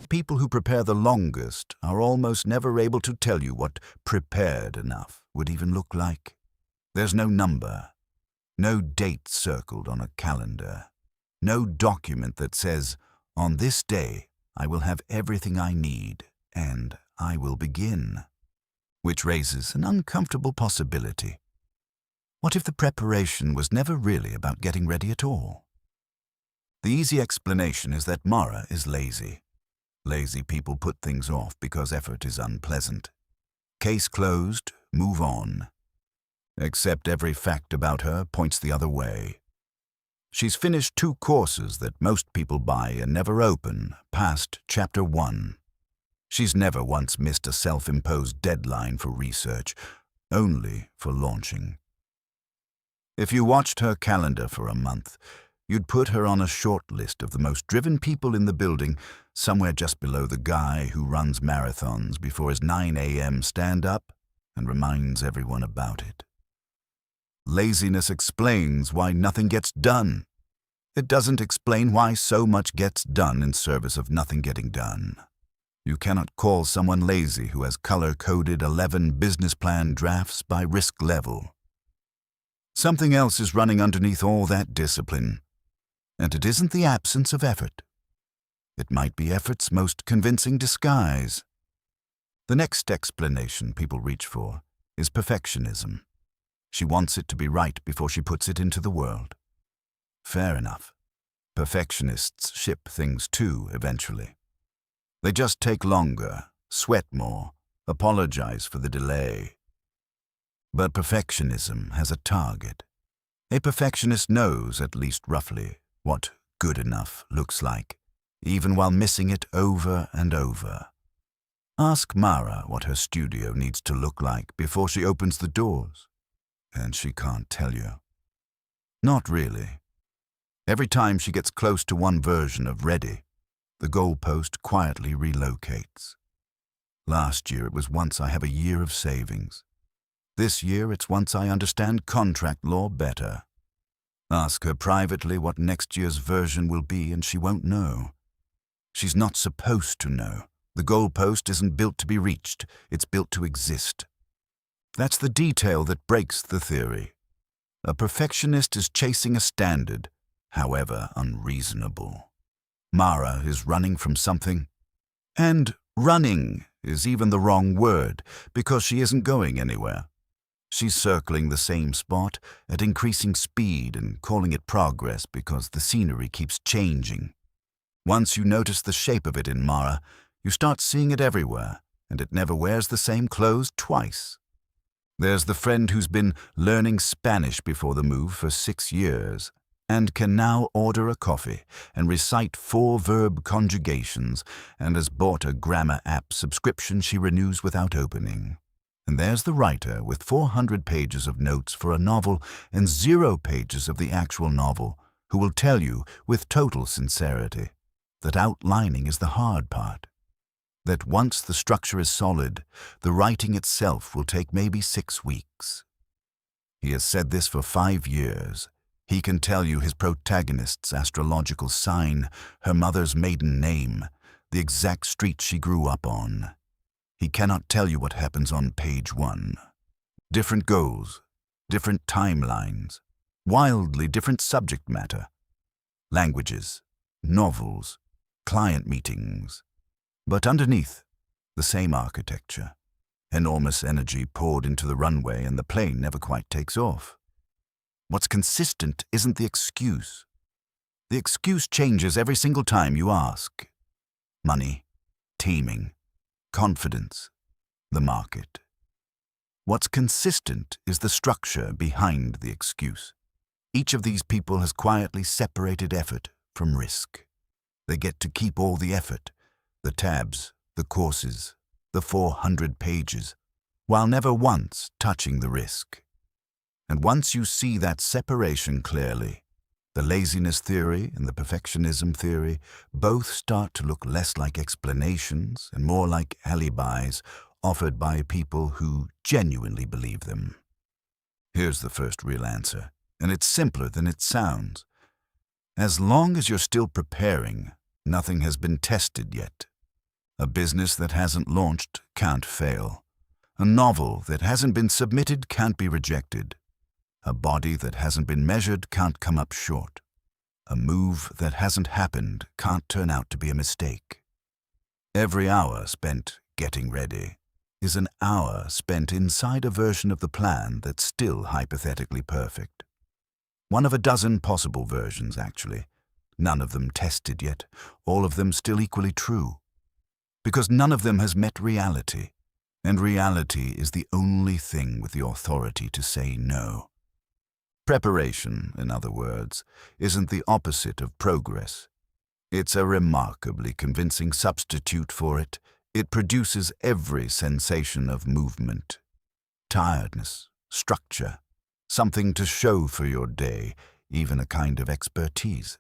People who prepare the longest are almost never able to tell you what prepared enough would even look like. There's no number, no date circled on a calendar, no document that says, "On this day, I will have everything I need, and I will begin," which raises an uncomfortable possibility. What if the preparation was never really about getting ready at all? The easy explanation is that Mara is lazy. Lazy people put things off because effort is unpleasant. Case closed, move on. Except every fact about her points the other way. She's finished 2 courses that most people buy and never open, past Chapter 1. She's never once missed a self-imposed deadline for research, only for launching. If you watched her calendar for a month, you'd put her on a short list of the most driven people in the building, somewhere just below the guy who runs marathons before his 9 a.m. stand-up and reminds everyone about it. Laziness explains why nothing gets done. It doesn't explain why so much gets done in service of nothing getting done. You cannot call someone lazy who has color-coded 11 business plan drafts by risk level. Something else is running underneath all that discipline, and it isn't the absence of effort. It might be effort's most convincing disguise. The next explanation people reach for is perfectionism. She wants it to be right before she puts it into the world. Fair enough. Perfectionists ship things too, eventually. They just take longer, sweat more, apologize for the delay. But perfectionism has a target. A perfectionist knows, at least roughly, what good enough looks like, even while missing it over and over. Ask Mara what her studio needs to look like before she opens the doors, and she can't tell you. Not really. Every time she gets close to one version of ready, the goalpost quietly relocates. Last year it was once I have a year of savings. This year it's once I understand contract law better. Ask her privately what next year's version will be and she won't know. She's not supposed to know. The goalpost isn't built to be reached, it's built to exist. That's the detail that breaks the theory. A perfectionist is chasing a standard, however unreasonable. Mara is running from something, and running is even the wrong word because she isn't going anywhere. She's circling the same spot at increasing speed and calling it progress because the scenery keeps changing. Once you notice the shape of it in Mara, you start seeing it everywhere, and it never wears the same clothes twice. There's the friend who's been learning Spanish before the move for 6 years and can now order a coffee and recite 4 verb conjugations and has bought a grammar app subscription she renews without opening. And there's the writer with 400 pages of notes for a novel and 0 pages of the actual novel who will tell you with total sincerity that outlining is the hard part. That once the structure is solid, the writing itself will take maybe 6 weeks. He has said this for 5 years. He can tell you his protagonist's astrological sign, her mother's maiden name, the exact street she grew up on. He cannot tell you what happens on page 1. Different goals, different timelines, wildly different subject matter, languages, novels, client meetings. But underneath, the same architecture. Enormous energy poured into the runway and the plane never quite takes off. What's consistent isn't the excuse. The excuse changes every single time you ask. Money, teaming, confidence, the market. What's consistent is the structure behind the excuse. Each of these people has quietly separated effort from risk. They get to keep all the effort, the tabs, the courses, the 400 pages, while never once touching the risk. And once you see that separation clearly, the laziness theory and the perfectionism theory both start to look less like explanations and more like alibis offered by people who genuinely believe them. Here's the first real answer, and it's simpler than it sounds. As long as you're still preparing, nothing has been tested yet. A business that hasn't launched can't fail. A novel that hasn't been submitted can't be rejected. A body that hasn't been measured can't come up short. A move that hasn't happened can't turn out to be a mistake. Every hour spent getting ready is an hour spent inside a version of the plan that's still hypothetically perfect. One of a dozen possible versions, actually. None of them tested yet, all of them still equally true. Because none of them has met reality, and reality is the only thing with the authority to say no. Preparation, in other words, isn't the opposite of progress. It's a remarkably convincing substitute for it. It produces every sensation of movement, tiredness, structure, something to show for your day, even a kind of expertise,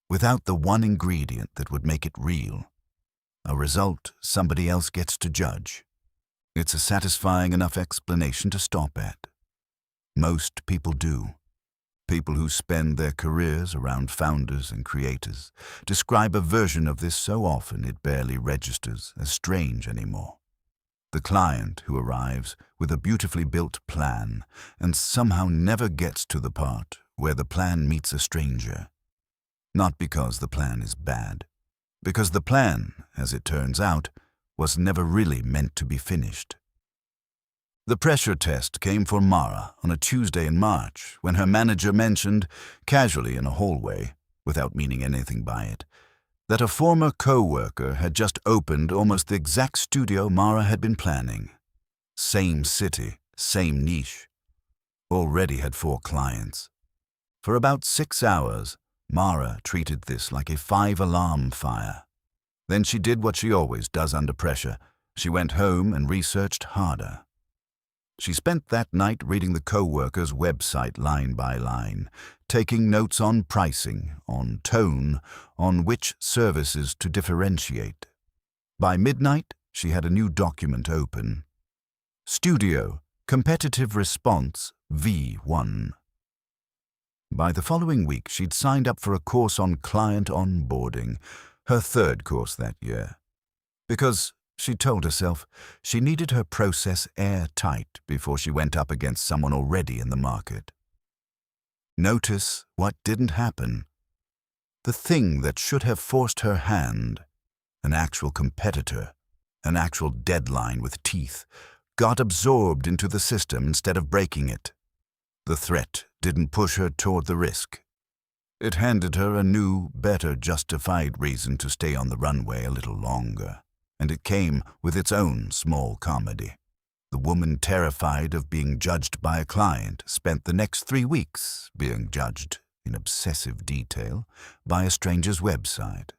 without the one ingredient that would make it real. A result somebody else gets to judge. It's a satisfying enough explanation to stop at. Most people do. People who spend their careers around founders and creators describe a version of this so often it barely registers as strange anymore. The client who arrives with a beautifully built plan and somehow never gets to the part where the plan meets a stranger. Not because the plan is bad, because the plan, as it turns out, was never really meant to be finished. The pressure test came for Mara on a Tuesday in March when her manager mentioned, casually in a hallway, without meaning anything by it, that a former co-worker had just opened almost the exact studio Mara had been planning. Same city, same niche. Already had 4 clients. For about 6 hours, Mara treated this like a 5-alarm fire. Then she did what she always does under pressure. She went home and researched harder. She spent that night reading the co-worker's website line by line, taking notes on pricing, on tone, on which services to differentiate. By midnight, she had a new document open. Studio, Competitive Response, V1. By the following week, she'd signed up for a course on client onboarding, her 3rd course that year. Because, she told herself, she needed her process airtight before she went up against someone already in the market. Notice what didn't happen. The thing that should have forced her hand, an actual competitor, an actual deadline with teeth, got absorbed into the system instead of breaking it. The threat didn't push her toward the risk. It handed her a new, better justified reason to stay on the runway a little longer. And it came with its own small comedy. The woman, terrified of being judged by a client, spent the next 3 weeks being judged, in obsessive detail, by a stranger's website.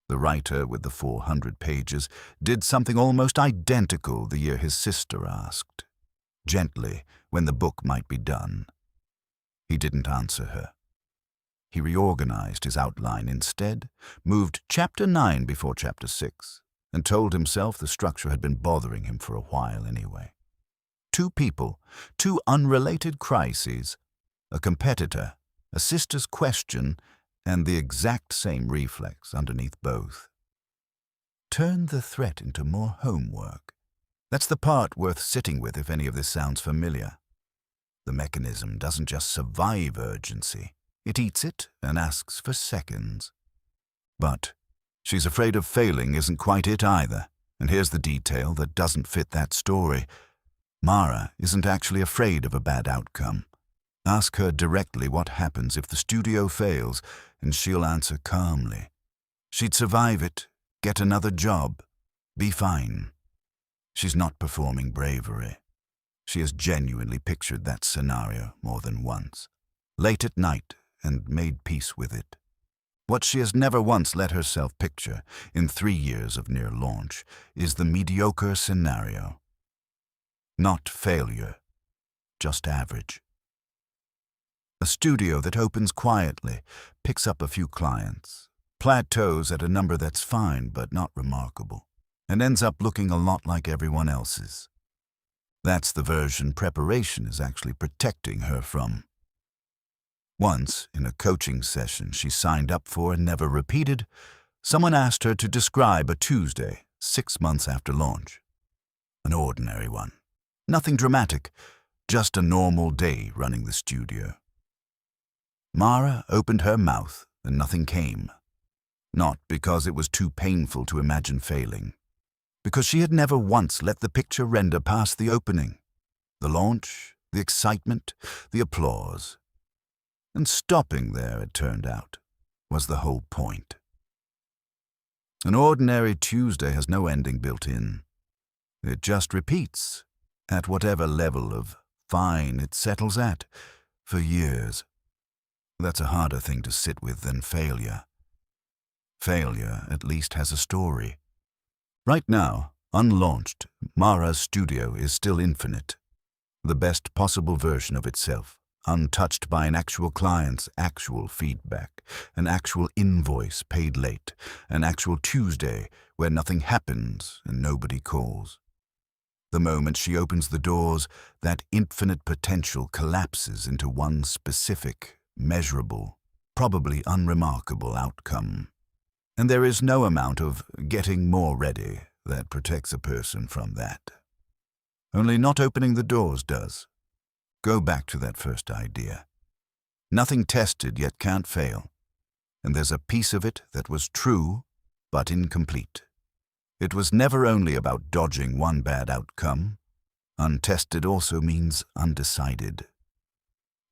The writer with the 400 pages did something almost identical the year his sister asked, gently, when the book might be done. He didn't answer her. He reorganized his outline instead, moved Chapter 9 before Chapter 6, and told himself the structure had been bothering him for a while anyway. 2 people, 2 unrelated crises, a competitor, a sister's question, and the exact same reflex underneath both. Turn the threat into more homework. That's the part worth sitting with if any of this sounds familiar. The mechanism doesn't just survive urgency. It eats it and asks for seconds. But she's afraid of failing isn't quite it either, and here's the detail that doesn't fit that story. Mara isn't actually afraid of a bad outcome. Ask her directly what happens if the studio fails, and she'll answer calmly. She'd survive it, get another job, be fine. She's not performing bravery. She has genuinely pictured that scenario more than once, late at night, and made peace with it. What she has never once let herself picture in 3 years of near launch is the mediocre scenario. Not failure, just average. A studio that opens quietly, picks up a few clients, plateaus at a number that's fine but not remarkable, and ends up looking a lot like everyone else's. That's the version preparation is actually protecting her from. Once, in a coaching session she signed up for and never repeated, someone asked her to describe a Tuesday, 6 months after launch. An ordinary one. Nothing dramatic, just a normal day running the studio. Mara opened her mouth and nothing came. Not because it was too painful to imagine failing. Because she had never once let the picture render past the opening, the launch, the excitement, the applause. And stopping there, it turned out, was the whole point. An ordinary Tuesday has no ending built in. It just repeats, at whatever level of fine it settles at, for years. That's a harder thing to sit with than failure. Failure at least has a story. Right now, unlaunched, Mara's studio is still infinite. The best possible version of itself, untouched by an actual client's actual feedback, an actual invoice paid late, an actual Tuesday where nothing happens and nobody calls. The moment she opens the doors, that infinite potential collapses into one specific, measurable, probably unremarkable outcome. And there is no amount of getting more ready that protects a person from that. Only not opening the doors does. Go back to that first idea. Nothing tested yet can't fail. And there's a piece of it that was true, but incomplete. It was never only about dodging one bad outcome. Untested also means undecided.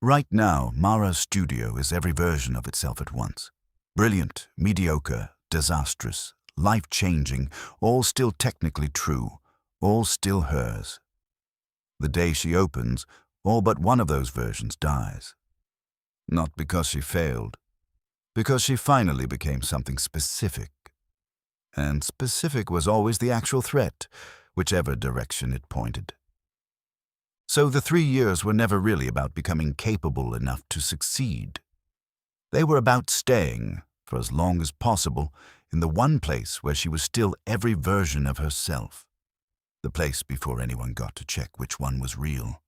Right now, Mara's studio is every version of itself at once. Brilliant, mediocre, disastrous, life-changing, all still technically true, all still hers. The day she opens, all but one of those versions dies. Not because she failed, because she finally became something specific. And specific was always the actual threat, whichever direction it pointed. So the 3 years were never really about becoming capable enough to succeed. They were about staying, for as long as possible, in the one place where she was still every version of herself. The place before anyone got to check which one was real.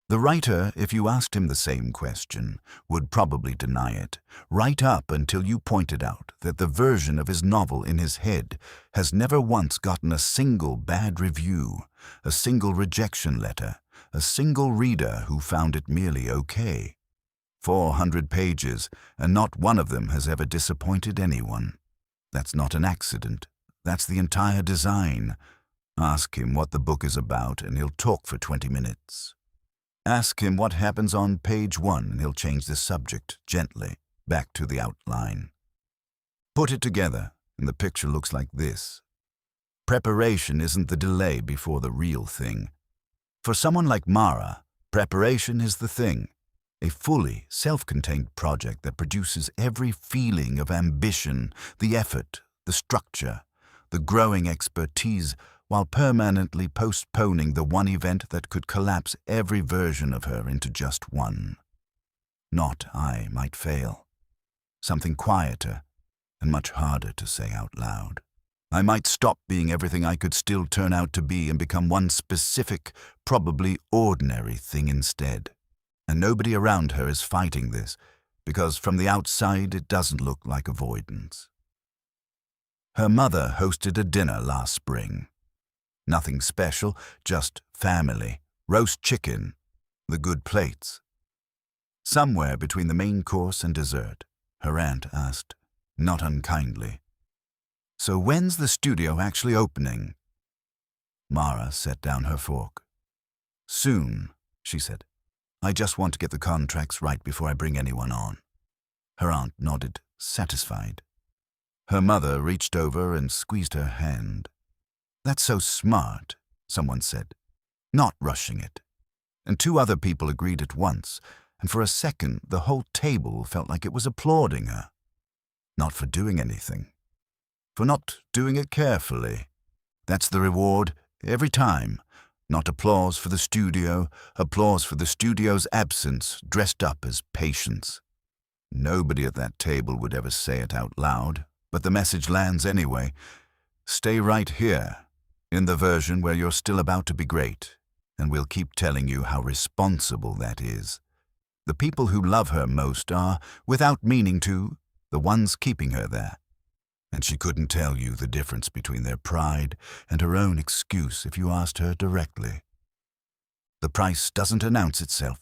The writer, if you asked him the same question, would probably deny it, right up until you pointed out that the version of his novel in his head has never once gotten a single bad review, a single rejection letter, a single reader who found it merely okay. 400 pages, and not one of them has ever disappointed anyone. That's not an accident. That's the entire design. Ask him what the book is about, and he'll talk for 20 minutes. Ask him what happens on page 1, and he'll change the subject, gently, back to the outline. Put it together, and the picture looks like this. Preparation isn't the delay before the real thing. For someone like Mara, preparation is the thing. A fully self-contained project that produces every feeling of ambition, the effort, the structure, the growing expertise, while permanently postponing the one event that could collapse every version of her into just one. Not I might fail. Something quieter and much harder to say out loud. I might stop being everything I could still turn out to be and become one specific, probably ordinary thing instead. And nobody around her is fighting this, because from the outside it doesn't look like avoidance. Her mother hosted a dinner last spring. Nothing special, just family, roast chicken, the good plates. Somewhere between the main course and dessert, her aunt asked, not unkindly, "So when's the studio actually opening?" Mara set down her fork. "Soon," she said. "I just want to get the contracts right before I bring anyone on." Her aunt nodded, satisfied. Her mother reached over and squeezed her hand. "That's so smart," someone said, not rushing it. And 2 other people agreed at once, and for a second the whole table felt like it was applauding her. Not for doing anything. For not doing it carefully. That's the reward, every time. Not applause for the studio, applause for the studio's absence, dressed up as patience. Nobody at that table would ever say it out loud, but the message lands anyway. Stay right here, in the version where you're still about to be great, and we'll keep telling you how responsible that is. The people who love her most are, without meaning to, the ones keeping her there. and she couldn't tell you the difference between their pride and her own excuse if you asked her directly. The price doesn't announce itself.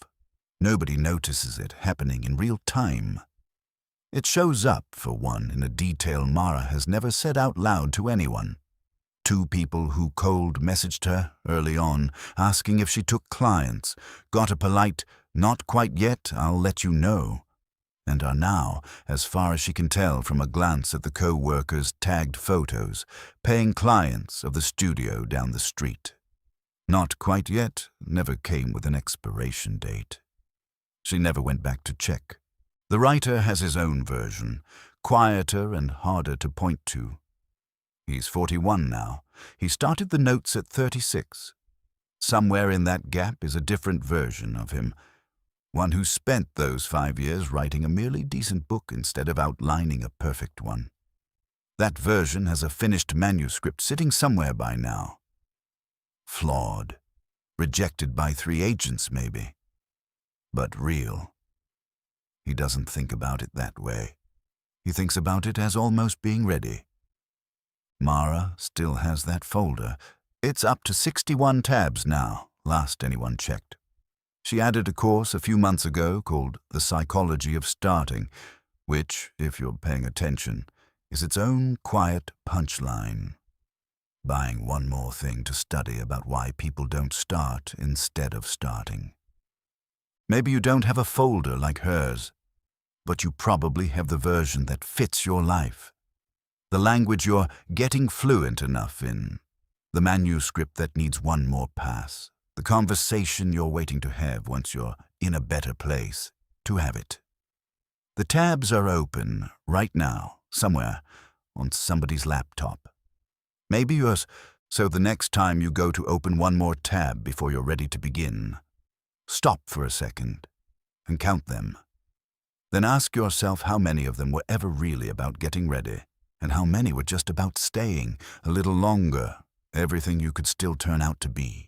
Nobody notices it happening in real time. It shows up, for one, in a detail Mara has never said out loud to anyone. 2 people who cold messaged her early on, asking if she took clients, got a polite, "Not quite yet, I'll let you know," and are now, as far as she can tell from a glance at the co-workers' tagged photos, paying clients of the studio down the street. Not quite yet never came with an expiration date. She never went back to check. The writer has his own version, quieter and harder to point to. He's 41 now. He started the notes at 36. Somewhere in that gap is a different version of him, one who spent those 5 years writing a merely decent book instead of outlining a perfect one. That version has a finished manuscript sitting somewhere by now. Flawed. Rejected by 3 agents, maybe. But real. He doesn't think about it that way. He thinks about it as almost being ready. Mara still has that folder. It's up to 61 tabs now, last anyone checked. She added a course a few months ago called The Psychology of Starting, which, if you're paying attention, is its own quiet punchline. Buying one more thing to study about why people don't start instead of starting. Maybe you don't have a folder like hers, but you probably have the version that fits your life. The language you're getting fluent enough in. The manuscript that needs one more pass. The conversation you're waiting to have once you're in a better place to have it. The tabs are open right now, somewhere, on somebody's laptop. Maybe yours, so the next time you go to open one more tab before you're ready to begin, stop for a second and count them. Then ask yourself how many of them were ever really about getting ready, and how many were just about staying a little longer, everything you could still turn out to be.